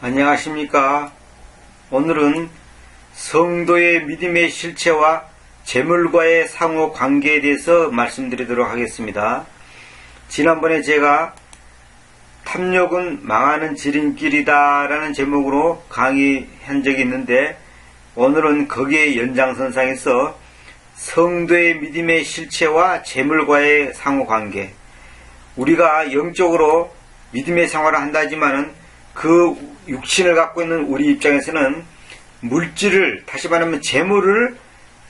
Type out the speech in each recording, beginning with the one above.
안녕하십니까. 오늘은 성도의 믿음의 실체와 재물과의 상호 관계에 대해서 말씀드리도록 하겠습니다. 지난번에 제가 탐욕은 망하는 지름길이다 라는 제목으로 강의한 적이 있는데, 오늘은 거기에 연장선상에서 성도의 믿음의 실체와 재물과의 상호 관계, 우리가 영적으로 믿음의 생활을 한다지만은 그 육신을 갖고 있는 우리 입장에서는 물질을, 다시 말하면 재물을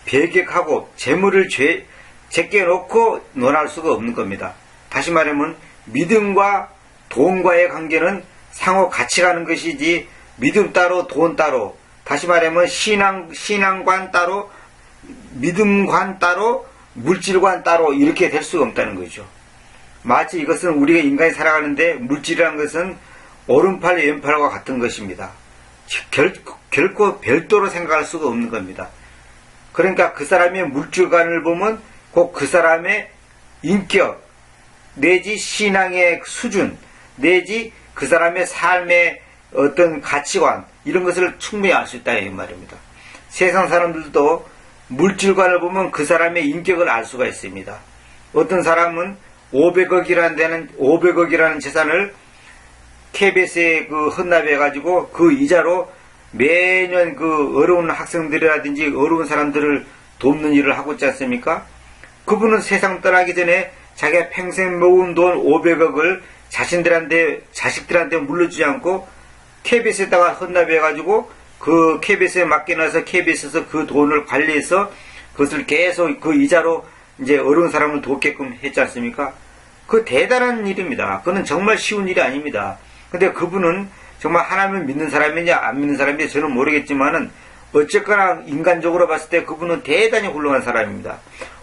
배격하고 재물을 제껴놓고 논할 수가 없는 겁니다. 다시 말하면 믿음과 돈과의 관계는 상호 같이 가는 것이지, 믿음 따로 돈 따로, 다시 말하면 신앙관 따로 믿음관 따로 물질관 따로 이렇게 될 수가 없다는 거죠. 마치 이것은 우리가 인간이 살아가는데 물질이라는 것은 오른팔 왼팔과 같은 것입니다. 결코 별도로 생각할 수가 없는 겁니다. 그러니까 그 사람의 물질관을 보면 꼭 그 사람의 인격 내지 신앙의 수준 내지 그 사람의 삶의 어떤 가치관, 이런 것을 충분히 알 수 있다 이 말입니다. 세상 사람들도 물질관을 보면 그 사람의 인격을 알 수가 있습니다. 어떤 사람은 500억이라는 재산을 KBS에 헌납해가지고 그 이자로 매년 어려운 학생들이라든지 어려운 사람들을 돕는 일을 하고 있지 않습니까? 그분은 세상 떠나기 전에 자기가 평생 모은 돈 500억을 자식들한테 물려주지 않고 KBS에다가 헌납해가지고 그 KBS에 맡겨놔서 KBS에서 그 돈을 관리해서 그것을 계속 그 이자로 이제 어려운 사람을 돕게끔 했지 않습니까? 그 대단한 일입니다. 그건 정말 쉬운 일이 아닙니다. 근데 그분은 정말 하나님을 믿는 사람이냐 안 믿는 사람이냐 저는 모르겠지만은 어쨌거나 인간적으로 봤을 때 그분은 대단히 훌륭한 사람입니다.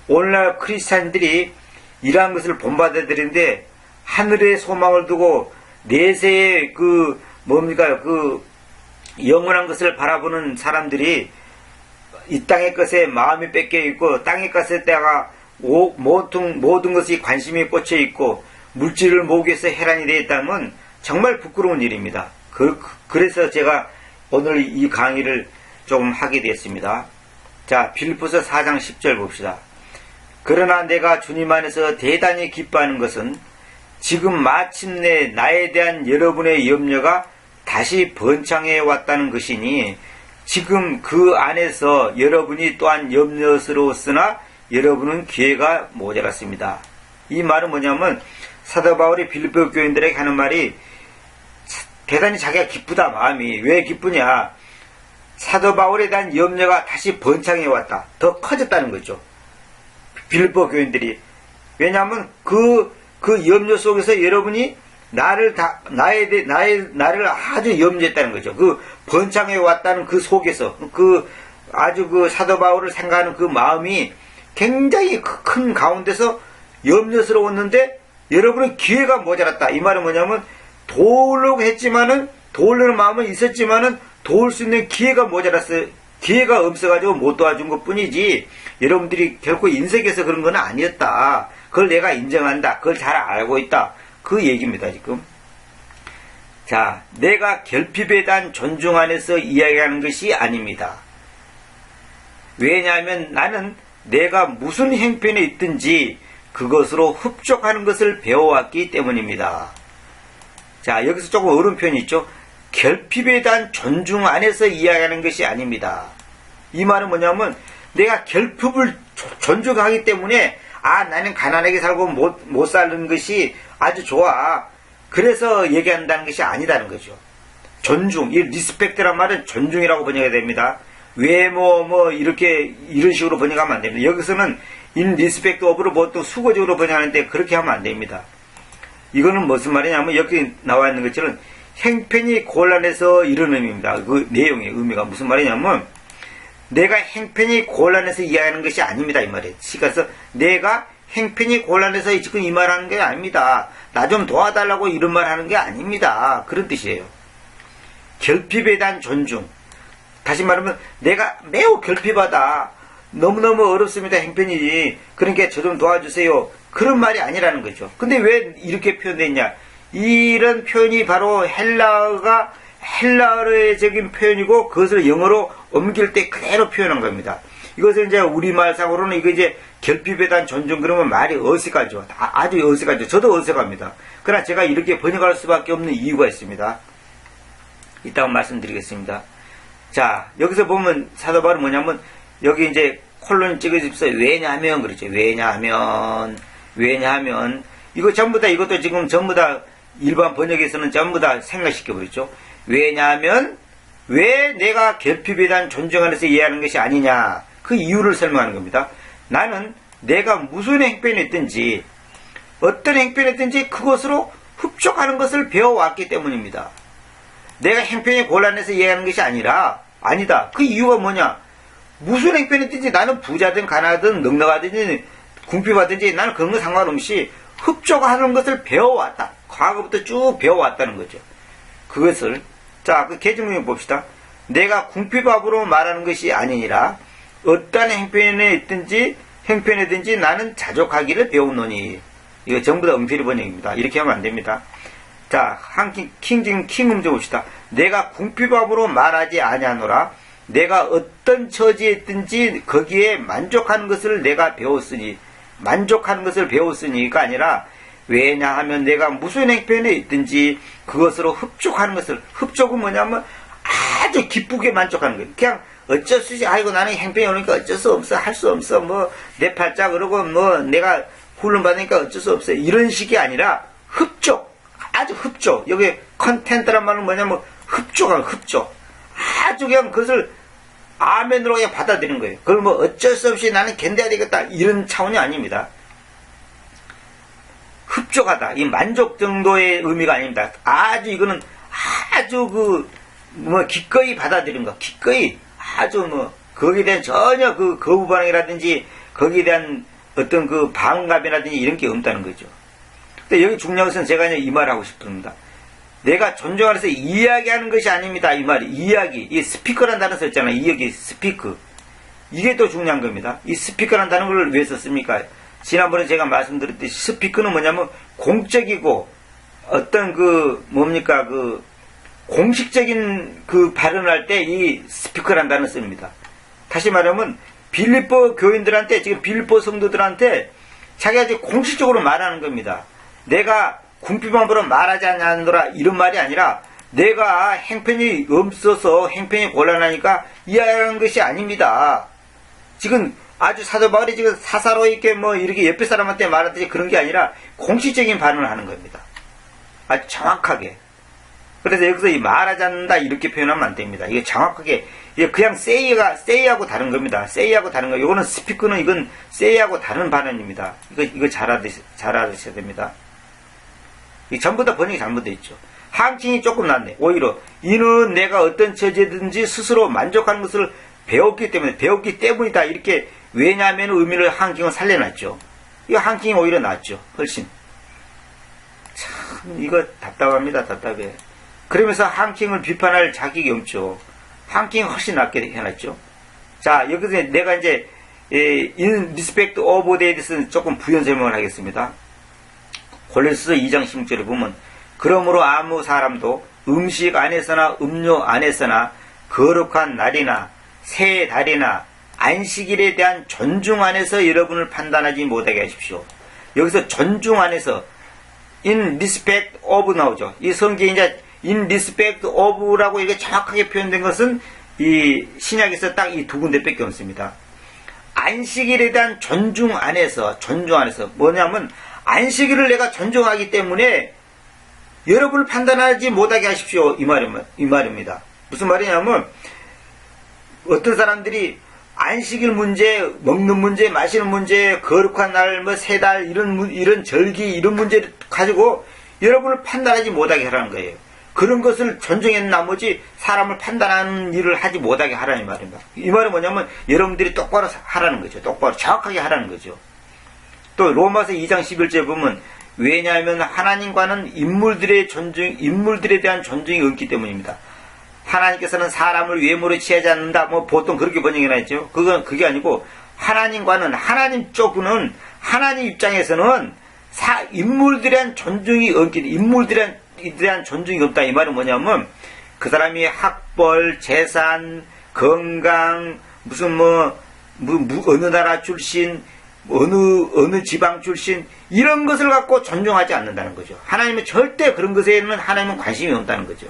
오늘날 크리스찬들이 이러한 것을 본받아들이는데, 하늘의 소망을 두고 내세의 영원한 것을 바라보는 사람들이 이 땅의 것에 마음이 뺏겨 있고 땅의 것에다가 모든 것이 관심이 꽂혀 있고 물질을 모으기 위해서 해란이 되어 있다면 정말 부끄러운 일입니다. 그래서 제가 오늘 이 강의를 조금 하게 되었습니다. 자, 빌립보서 4장 10절 봅시다. 그러나 내가 주님 안에서 대단히 기뻐하는 것은 지금 마침내 나에 대한 여러분의 염려가 다시 번창해 왔다는 것이니, 지금 그 안에서 여러분이 또한 염려스러웠으나 여러분은 기회가 모자랐습니다. 이 말은 뭐냐면, 사도 바울이 빌립보 교인들에게 하는 말이 대단히 자기가 기쁘다, 마음이. 왜 기쁘냐? 사도 바울에 대한 염려가 다시 번창해 왔다, 더 커졌다는 거죠. 빌립보 교인들이. 왜냐하면 그 염려 속에서 여러분이 나를 아주 염려했다는 거죠. 그 번창해 왔다는 그 속에서 아주 사도 바울을 생각하는 그 마음이 굉장히 큰 가운데서 염려스러웠는데 여러분은 기회가 모자랐다. 이 말은 뭐냐면, 도우려고 했지만은, 도우려는 마음은 있었지만은 도울 수 있는 기회가 모자랐어요. 기회가 없어가지고 못 도와준 것 뿐이지, 여러분들이 결코 인색해서 그런 건 아니었다. 그걸 내가 인정한다. 그걸 잘 알고 있다. 그 얘기입니다, 지금. 자, 내가 결핍에 대한 존중 안에서 이야기하는 것이 아닙니다. 왜냐하면 나는 내가 무슨 형편에 있든지 그것으로 흡족하는 것을 배워왔기 때문입니다. 자, 여기서 조금 어려운 표현이 있죠. 결핍에 대한 존중 안에서 이야기하는 것이 아닙니다. 이 말은 뭐냐면, 내가 결핍을 존중하기 때문에 나는 가난하게 살고 못 사는 것이 아주 좋아, 그래서 얘기한다는 것이 아니다는 거죠. 존중, 이 리스펙트란 말은 존중이라고 번역해야 됩니다. 외모 이런 식으로 번역하면 안 됩니다. 여기서는 in respect of를 보통 수거적으로 번역하는데 그렇게 하면 안 됩니다. 이거는 무슨 말이냐면, 여기 나와 있는 것처럼 행편이 곤란해서 이런 의미입니다. 그 내용의 의미가 무슨 말이냐면, 내가 행편이 곤란해서 이야기하는 것이 아닙니다, 이 말이에요. 그래서 내가 행편이 곤란해서 지금 이 말하는 게 아닙니다. 나 좀 도와달라고 이런 말 하는 게 아닙니다. 그런 뜻이에요. 결핍에 대한 존중. 다시 말하면 내가 매우 결핍하다, 너무너무 어렵습니다, 행편이. 그러니까 저 좀 도와주세요. 그런 말이 아니라는 거죠. 근데 왜 이렇게 표현됐냐? 이런 표현이 바로 헬라어적인 표현이고 그것을 영어로 옮길 때 그대로 표현한 겁니다. 이것을 이제 우리말상으로는 이거 이제 결핍에 대한 존중 그러면 말이 어색하죠. 아주 어색하죠. 저도 어색합니다. 그러나 제가 이렇게 번역할 수밖에 없는 이유가 있습니다. 이따가 말씀드리겠습니다. 자, 여기서 보면 사도 바울은 뭐냐면 여기 이제 콜론 찍어집서 왜냐하면 그렇죠. 왜냐하면 이거 전부 다 이것도 지금 전부 다 일반 번역에서는 전부 다 생략시켜 버렸죠. 왜냐하면 왜 내가 결핍에 대한 존중 안에서 이해하는 것이 아니냐. 그 이유를 설명하는 겁니다. 나는 내가 무슨 행편이 있든지 어떤 행편이 있든지 그것으로 흡족하는 것을 배워왔기 때문입니다. 내가 행편이 곤란해서 이해하는 것이 아니다. 그 이유가 뭐냐? 무슨 행편이 있든지 나는 부자든 가난하든 넉넉하든지 궁핍하든지 나는 그런 거 상관없이 흡족하는 것을 배워왔다. 과거부터 쭉 배워왔다는 거죠. 그것을 자, 그 개정문을 봅시다. 내가 궁핍함으로 말하는 것이 아니니라 어떠한 행편이든지 나는 자족하기를 배우노니. 이거 전부 다 응필 번역입니다. 이렇게 하면 안 됩니다. 자, 킹음 좀 봅시다. 내가 궁핍함으로 말하지 아니하노라. 내가 어떤 처지에 있든지 거기에 만족하는 것을 내가 배웠으니. 만족하는 것을 배웠으니가 아니라 왜냐하면 내가 무슨 행편에 있든지 그것으로 흡족하는 것을. 흡족은 뭐냐면 아주 기쁘게 만족하는 거예요. 그냥 어쩔 수 없이 아이고 나는 행편이 오니까 어쩔 수 없어 할 수 없어 뭐 내 팔자 그러고 뭐 내가 훈련 받으니까 어쩔 수 없어 이런 식이 아니라 흡족 아주 흡족 여기 컨텐트란 말은 뭐냐면 흡족한 흡족 아주 그냥 그것을 아멘으로 그냥 받아들이는 거예요. 그걸 뭐 어쩔 수 없이 나는 견뎌야 되겠다 이런 차원이 아닙니다. 흡족하다 이 만족 정도의 의미가 아닙니다. 아주 이거는 아주 기꺼이 받아들인 거 기꺼이 아주 거기에 대한 전혀 그 거부 반응이라든지 거기에 대한 어떤 그 반감이라든지 이런 게 없다는 거죠. 근데 여기 중요한 것은 제가 이 말을 하고 싶습니다. 내가 존중하면서 이야기하는 것이 아닙니다. 이 말이 이야기 이 스피커라는 단어 썼잖아요. 이야기 스피크 이게 또 중요한 겁니다. 이 스피커라는 단어를 왜 썼습니까? 지난번에 제가 말씀드렸듯이 스피커는 뭐냐면 공적이고 어떤 공식적인 발언을 할 때 이 스피커라는 단어를 씁니다. 다시 말하면 빌립보 교인들한테 지금 빌립보 성도들한테 자기가 이제 공식적으로 말하는 겁니다. 내가 궁핍함으로 말하지 않노라 이런 말이 아니라 내가 행편이 없어서 행편이 곤란하니까 이해하는 것이 아닙니다. 지금 아주 사도 바울이 지금 사사로이게 이렇게 옆에 사람한테 말하듯이 그런 게 아니라 공식적인 발언을 하는 겁니다. 아주 정확하게. 그래서 여기서 이 말하지 않는다 이렇게 표현하면 안 됩니다. 이게 정확하게 이게 그냥 say하고 다른 겁니다. say하고 다른 거. 이거는 스피커는 이건 say하고 다른 발언입니다. 이거 잘 알아두셔야 됩니다. 이 전부 다 번역이 잘못되어 있죠. 한킹이 조금 낫네. 오히려 이는 내가 어떤 처지든지 스스로 만족하는 것을 배웠기 때문이다. 이렇게 왜냐하면 의미를 한킹은 살려놨죠. 이거 한킹이 오히려 낫죠. 훨씬. 참 이거 답답합니다. 답답해. 그러면서 한킹을 비판할 자격이 없죠. 한킹이 훨씬 낫게 해놨죠. 자, 여기서 내가 이제 in respect of 에 대해서는 조금 부연 설명을 하겠습니다. 골로새서 2장 16절에 보면 그러므로 아무 사람도 음식 안에서나 음료 안에서나 거룩한 날이나 새 달이나 안식일에 대한 존중 안에서 여러분을 판단하지 못하게 하십시오. 여기서 존중 안에서 in respect of 나오죠. 이 성경에 이제 in respect of라고 이게 정확하게 표현된 것은 이 신약에서 딱 이 두 군데밖에 없습니다. 안식일에 대한 존중 안에서 뭐냐면 안식일을 내가 존중하기 때문에 여러분을 판단하지 못하게 하십시오. 이 말입니다. 무슨 말이냐면 어떤 사람들이 안식일 문제, 먹는 문제, 마시는 문제, 거룩한 날, 세 달 이런 절기 이런 문제를 가지고 여러분을 판단하지 못하게 하라는 거예요. 그런 것을 존중한 나머지 사람을 판단하는 일을 하지 못하게 하라는 말입니다. 이 말은 뭐냐면 여러분들이 똑바로 하라는 거죠. 똑바로 정확하게 하라는 거죠. 또 로마서 2장 11절에 보면 왜냐하면 하나님과는 인물들에 대한 존중이 없기 때문입니다. 하나님께서는 사람을 외모로 취하지 않는다. 보통 그렇게 번역해놨죠. 그게 아니고 하나님과는 하나님 쪽은 하나님 입장에서는 인물들에 대한 존중이 없다. 이 말은 뭐냐면 그 사람이 학벌, 재산, 건강, 무슨 어느 나라 출신, 어느 지방 출신, 이런 것을 갖고 존중하지 않는다는 거죠. 하나님은 절대 그런 것에는 하나님은 관심이 없다는 거죠.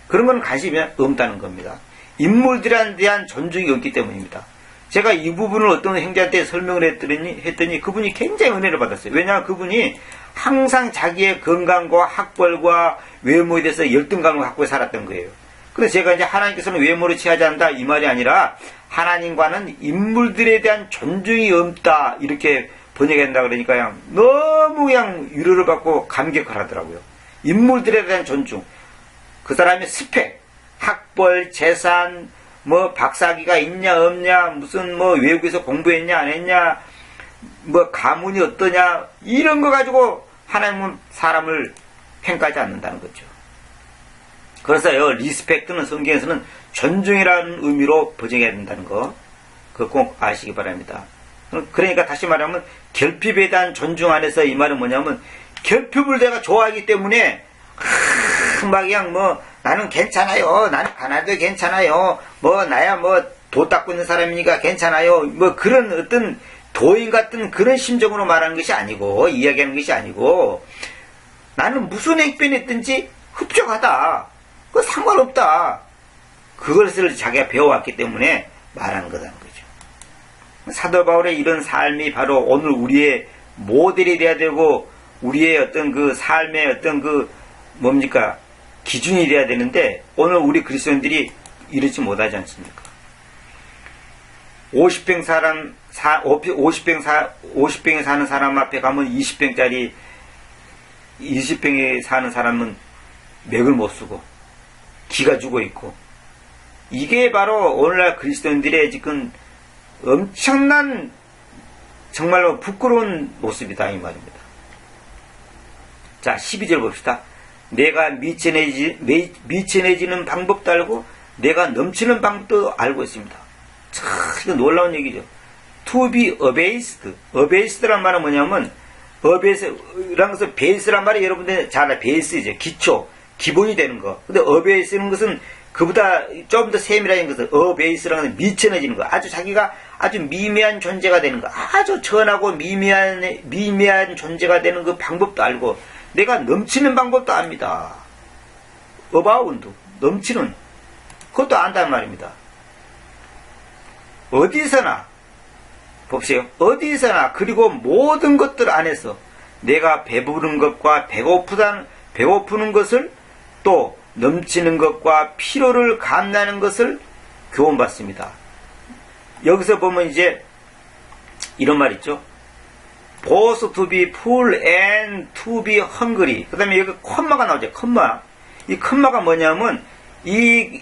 그런 건 관심이 없다는 겁니다. 인물들에 대한 존중이 없기 때문입니다. 제가 이 부분을 어떤 형제한테 설명을 했더니 그분이 굉장히 은혜를 받았어요. 왜냐하면 그분이 항상 자기의 건강과 학벌과 외모에 대해서 열등감을 갖고 살았던 거예요. 그래서 제가 이제 하나님께서는 외모를 취하지 않는다 이 말이 아니라 하나님과는 인물들에 대한 존중이 없다 이렇게 번역한다 그러니까 그냥 너무 그냥 위로를 받고 감격을 하더라고요. 인물들에 대한 존중. 그 사람의 스펙, 학벌, 재산, 박사기가 있냐 없냐, 무슨 외국에서 공부했냐 안 했냐, 가문이 어떠냐, 이런 거 가지고 하나님은 사람을 평가하지 않는다는 거죠. 그래서요, 리스펙트는 성경에서는 존중이라는 의미로 번역해야 된다는 거, 그거 꼭 아시기 바랍니다. 그러니까 다시 말하면 결핍에 대한 존중 안에서 이 말은 뭐냐면 결핍을 내가 좋아하기 때문에 막 그냥 나는 괜찮아요. 나는 가난해도 괜찮아요. 나야 도 닦고 있는 사람이니까 괜찮아요. 그런 어떤 도인 같은 그런 심정으로 말하는 것이 아니고, 이야기하는 것이 아니고, 나는 무슨 행편이 있든지 흡족하다. 그거 상관없다. 그것을 자기가 배워왔기 때문에 말하는 거라는 거죠. 사도 바울의 이런 삶이 바로 오늘 우리의 모델이 돼야 되고, 우리의 어떤 그 삶의 어떤 기준이 돼야 되는데, 오늘 우리 그리스도인들이 이러지 못하지 않습니까? 50병에 사는 사람 앞에 가면 20병에 사는 사람은 맥을 못 쓰고, 기가 죽어 있고, 이게 바로 오늘날 그리스도인들의 지금 엄청난 정말로 부끄러운 모습이다 이 말입니다. 자, 12절 봅시다. 내가 미천해지는 방법도 알고 내가 넘치는 방법도 알고 있습니다. 참 이거 놀라운 얘기죠. To be abased. abased란 말은 뭐냐면 abased란 것은 base란 말이 여러분들 잘 알아요. base이죠. 기초, 기본이 되는 거. 근데 abased는 것은 그보다 좀 더 세밀한 것은 abased라는 것은 미천해지는 거. 아주 자기가 아주 미미한 존재가 되는 거. 아주 천하고 미미한 존재가 되는 그 방법도 알고 내가 넘치는 방법도 압니다. abound, 넘치는 그것도 안다는 말입니다. 어디서나 봅시오. 어디서나 그리고 모든 것들 안에서 내가 배부른 것과 배고프는 것을 또 넘치는 것과 피로를 감내하는 것을 교훈받습니다. 여기서 보면 이제 이런 말 있죠. both to be full and to be hungry. 그 다음에 여기 컴마가 나오죠. 컴마. 이 컴마가 뭐냐면 여기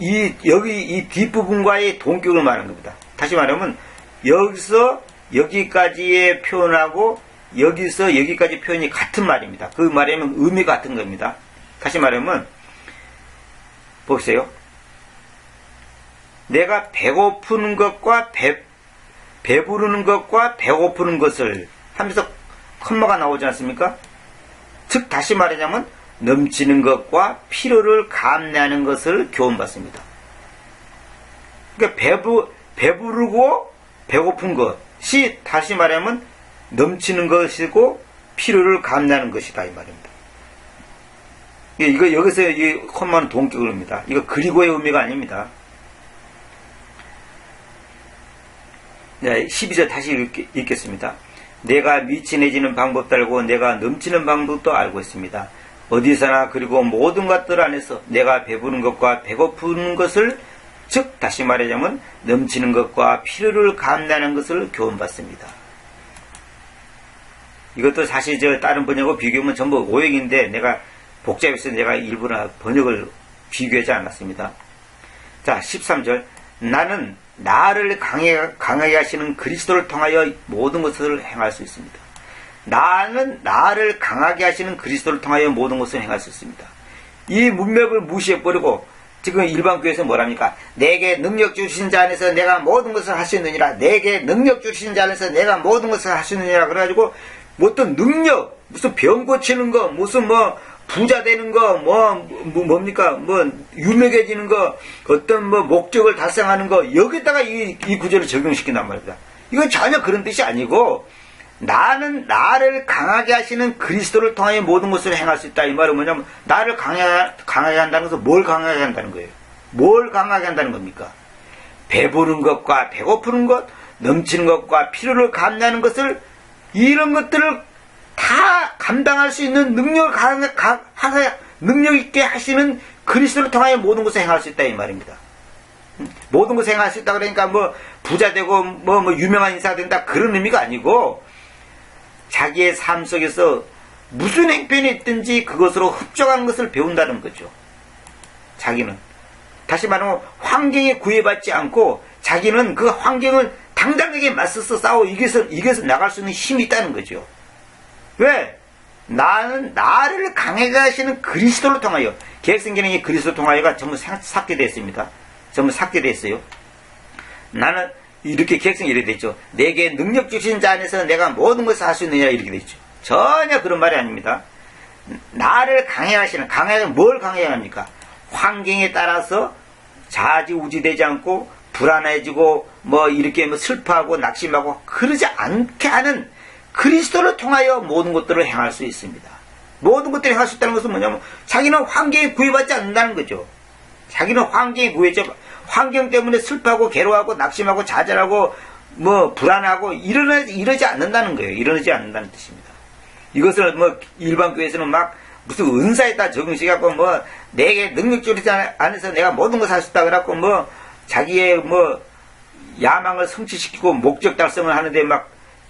이 뒷부분과의 동격을 말하는 겁니다. 다시 말하면 여기서 여기까지의 표현하고 여기서 여기까지 표현이 같은 말입니다. 그 말이면 의미가 같은 겁니다. 다시 말하면 보세요. 내가 배고프는 것과 배부르는 것과 배고프는 것을 하면서 컴마가 나오지 않습니까? 즉 다시 말하자면 넘치는 것과 피로를 감내하는 것을 교훈받습니다. 그러니까 배부르고 배고픈 것이 다시 말하면 넘치는 것이고 피로를 감내하는 것이다 이 말입니다. 이거 여기서 이 콤마는 동격을 합니다. 이거 그리고의 의미가 아닙니다. 네, 12절 다시 읽겠습니다. 내가 미천해지는 방법도 알고 내가 넘치는 방법도 알고 있습니다. 어디서나 그리고 모든 것들 안에서 내가 배부른 것과 배고픈 것을 즉 다시 말하자면 넘치는 것과 필요를 감내하는 것을 교훈받습니다. 이것도 사실 다른 번역하고 비교하면 전부 오역인데 내가 복잡해서 내가 일부러 번역을 비교하지 않았습니다. 자, 13절. 나는 나를 강하게 하시는 그리스도를 통하여 모든 것을 행할 수 있습니다. 나는 나를 강하게 하시는 그리스도를 통하여 모든 것을 행할 수 있습니다. 이 문맥을 무시해버리고 지금 일반 교회에서 뭐랍니까? 내게 능력 주신 자 안에서 내가 모든 것을 할 수 있느니라. 내게 능력 주신 자 안에서 내가 모든 것을 할 수 있느니라. 그래가지고 어떤 능력, 무슨 병 고치는 거, 무슨 부자 되는 거, 뭡니까? 유명해지는 거, 어떤 목적을 달성하는 거, 여기다가 이 구절을 적용시킨단 말입니다. 이건 전혀 그런 뜻이 아니고, 나는 나를 강하게 하시는 그리스도를 통하여 모든 것을 행할 수 있다. 이 말은 뭐냐면, 나를 강하게 한다는 것은 뭘 강하게 한다는 거예요? 뭘 강하게 한다는 겁니까? 배부른 것과 배고프는 것, 넘치는 것과 필요를 감내하는 것을, 이런 것들을 다 감당할 수 있는 능력 있게 하시는 그리스도를 통하여 모든 것을 행할 수 있다 이 말입니다. 모든 것을 행할 수 있다 그러니까 부자 되고 유명한 인사가 된다 그런 의미가 아니고, 자기의 삶 속에서 무슨 행편이 있든지 그것으로 흡족한 것을 배운다는 거죠. 자기는 다시 말하면 환경에 구애받지 않고 자기는 그 환경을 당당하게 맞서서 싸워 이겨서 나갈 수 있는 힘이 있다는 거죠. 왜? 나는 나를 강하게 하시는 그리스도를 통하여, 계획성경에 그리스도 통하여가 전부 삭제되어 있습니다. 전부 삭제되어 있어요. 나는 이렇게 계획성이 이렇게 되죠. 내게 능력 주신 자 안에서 내가 모든 것을 할 수 있느냐 이렇게 되죠. 전혀 그런 말이 아닙니다. 나를 강하게 하시는, 뭘 강하게 합니까? 환경에 따라서 좌지우지되지 않고 불안해지고 이렇게 슬퍼하고 낙심하고 그러지 않게 하는 그리스도를 통하여 모든 것들을 행할 수 있습니다. 모든 것들을 행할 수 있다는 것은 뭐냐면 자기는 환경에 구애받지 않는다는 거죠. 자기는 환경에 환경 때문에 슬퍼하고 괴로워하고 낙심하고 좌절하고 불안하고 이러지 않는다는 거예요. 이러지 않는다는 뜻입니다. 이것을 일반 교회에서는 무슨 은사에다 적용시켜갖고 내게 능력 주지 안에서 내가 모든 것을 할 수 있다 그래갖고 자기의 야망을 성취시키고 목적 달성을 하는데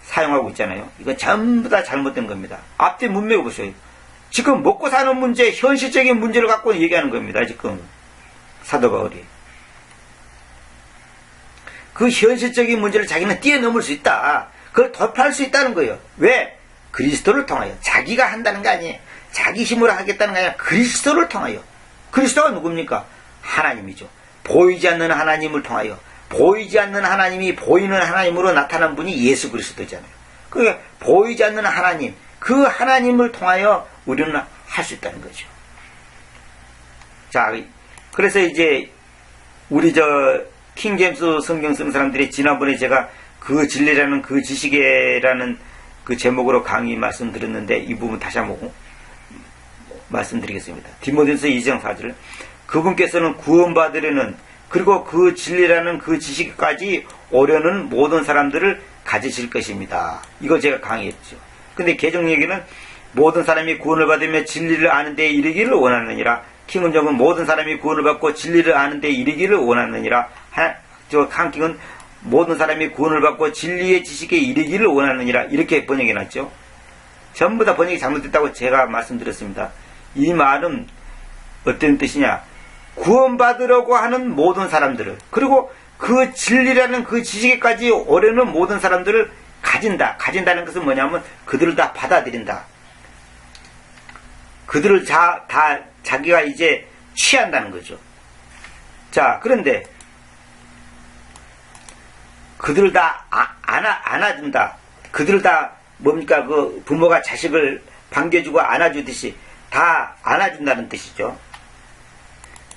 사용하고 있잖아요. 이건 전부 다 잘못된 겁니다. 앞뒤 문맥을 보세요. 지금 먹고 사는 문제, 현실적인 문제를 갖고 얘기하는 겁니다. 지금 사도 바울이. 그 현실적인 문제를 자기는 뛰어넘을 수 있다. 그걸 돌파할 수 있다는 거예요. 왜? 그리스도를 통하여. 자기가 한다는 게 아니에요. 자기 힘으로 하겠다는 게 아니라 그리스도를 통하여. 그리스도가 누굽니까? 하나님이죠. 보이지 않는 하나님을 통하여. 보이지 않는 하나님이 보이는 하나님으로 나타난 분이 예수 그리스도잖아요. 그러니까 보이지 않는 하나님, 그 하나님을 통하여 우리는 할 수 있다는 거죠. 자, 그래서 이제 우리 킹제임스 성경 쓰는 사람들이 지난번에 제가 그 진리라는 그 지식이라는 그 제목으로 강의 말씀드렸는데 이 부분 다시 한번 말씀드리겠습니다. 디모데전서 2장 4절. 그분께서는 구원받으려는 그리고 그 진리라는 그 지식까지 오려는 모든 사람들을 가지실 것입니다. 이거 제가 강의했죠. 근데 개정 얘기는 모든 사람이 구원을 받으며 진리를 아는 데 이르기를 원하느니라. 킹은정은 모든 사람이 구원을 받고 진리를 아는 데 이르기를 원하느니라. 한킹은 모든 사람이 구원을 받고 진리의 지식에 이르기를 원하느니라. 이렇게 번역해놨죠. 전부 다 번역이 잘못됐다고 제가 말씀드렸습니다. 이 말은 어떤 뜻이냐? 구원받으려고 하는 모든 사람들을, 그리고 그 진리라는 그 지식에까지 오려는 모든 사람들을 가진다는 것은 뭐냐면 그들을 다 받아들인다. 그들을 다 자기가 이제 취한다는 거죠. 자, 그런데 그들을 다 안아준다. 그들을 다 뭡니까? 그 부모가 자식을 반겨주고 안아주듯이 다 안아준다는 뜻이죠.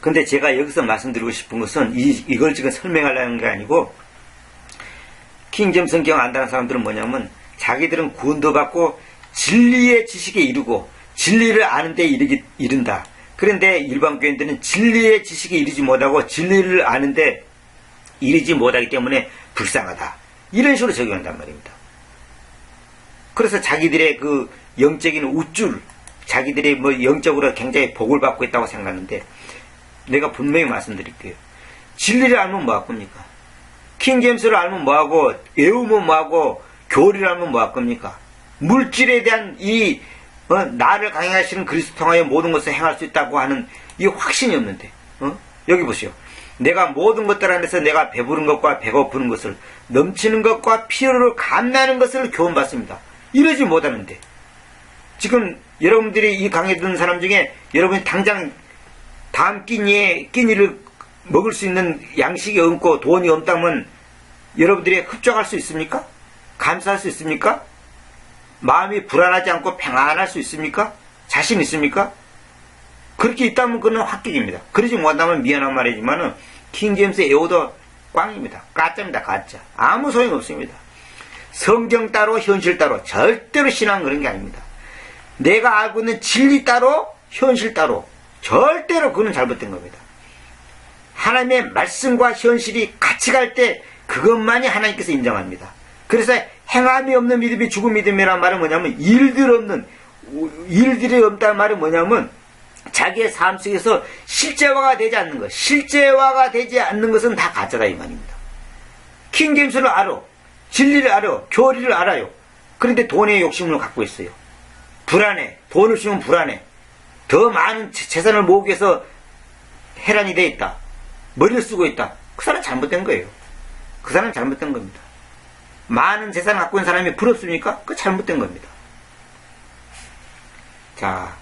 근데 제가 여기서 말씀드리고 싶은 것은 이걸 지금 설명하려는 게 아니고, 킹제임스 성경 안다는 사람들은 뭐냐면 자기들은 구원도 받고 진리의 지식에 이르고 진리를 아는 데 이른다. 그런데 일반 교인들은 진리의 지식에 이르지 못하고 진리를 아는 데 이르지 못하기 때문에 불쌍하다. 이런 식으로 적용한단 말입니다. 그래서 자기들의 그 영적인 우쭐, 자기들이 영적으로 굉장히 복을 받고 있다고 생각하는데, 내가 분명히 말씀드릴게요. 진리를 알면 뭐 할 겁니까? 킹제임스를 알면 뭐하고, 외우면 뭐하고, 교리를 알면 뭐 할 겁니까? 물질에 대한 나를 강행하시는 그리스도 통하여 모든 것을 행할 수 있다고 하는 이 확신이 없는데, 여기 보시오. 내가 모든 것들 안에서 내가 배부른 것과 배고프는 것을, 넘치는 것과 필요를 감내하는 것을 교훈받습니다. 이러지 못하는데, 지금 여러분들이 이 강의 듣는 사람 중에 여러분이 당장 다음 끼니를 먹을 수 있는 양식이 없고 돈이 없다면 여러분들이 흡족할 수 있습니까? 감사할 수 있습니까? 마음이 불안하지 않고 평안할 수 있습니까? 자신 있습니까? 그렇게 있다면 그는 합격입니다. 그러지 못한다면 미안한 말이지만은 킹제임스 에오더 꽝입니다. 가짜입니다. 가짜. 아무 소용 없습니다. 성경 따로 현실 따로 절대로 신앙은 그런 게 아닙니다. 내가 알고 있는 진리 따로 현실 따로 절대로 그는 잘못된 겁니다. 하나님의 말씀과 현실이 같이 갈 때 그것만이 하나님께서 인정합니다. 그래서 행함이 없는 믿음이 죽은 믿음이란 말은 뭐냐면 일들이 없다는 말은 뭐냐면 자기의 삶 속에서 실제화가 되지 않는 것. 실제화가 되지 않는 것은 다 가짜다 이 말입니다. 킹제임스를 알아. 진리를 알아. 교리를 알아요. 그런데 돈의 욕심을 갖고 있어요. 불안해. 돈을 쓰면 불안해. 더 많은 재산을 모으기 위해서 해란이 돼 있다. 머리를 쓰고 있다. 그 사람 잘못된 거예요. 그 사람 잘못된 겁니다. 많은 재산을 갖고 있는 사람이 부럽습니까? 그거 잘못된 겁니다. 자,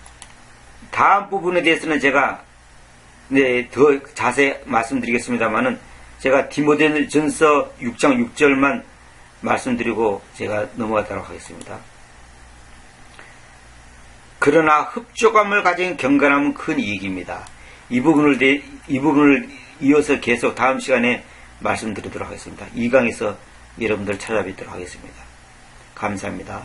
다음 부분에 대해서는 제가 더 자세히 말씀드리겠습니다만은 제가 디모데전서 6장 6절만 말씀드리고 제가 넘어가도록 하겠습니다. 그러나 흡족함을 가진 경건함은 큰 이익입니다. 이 부분을 이어서 계속 다음 시간에 말씀드리도록 하겠습니다. 2강에서 여러분들 찾아뵙도록 하겠습니다. 감사합니다.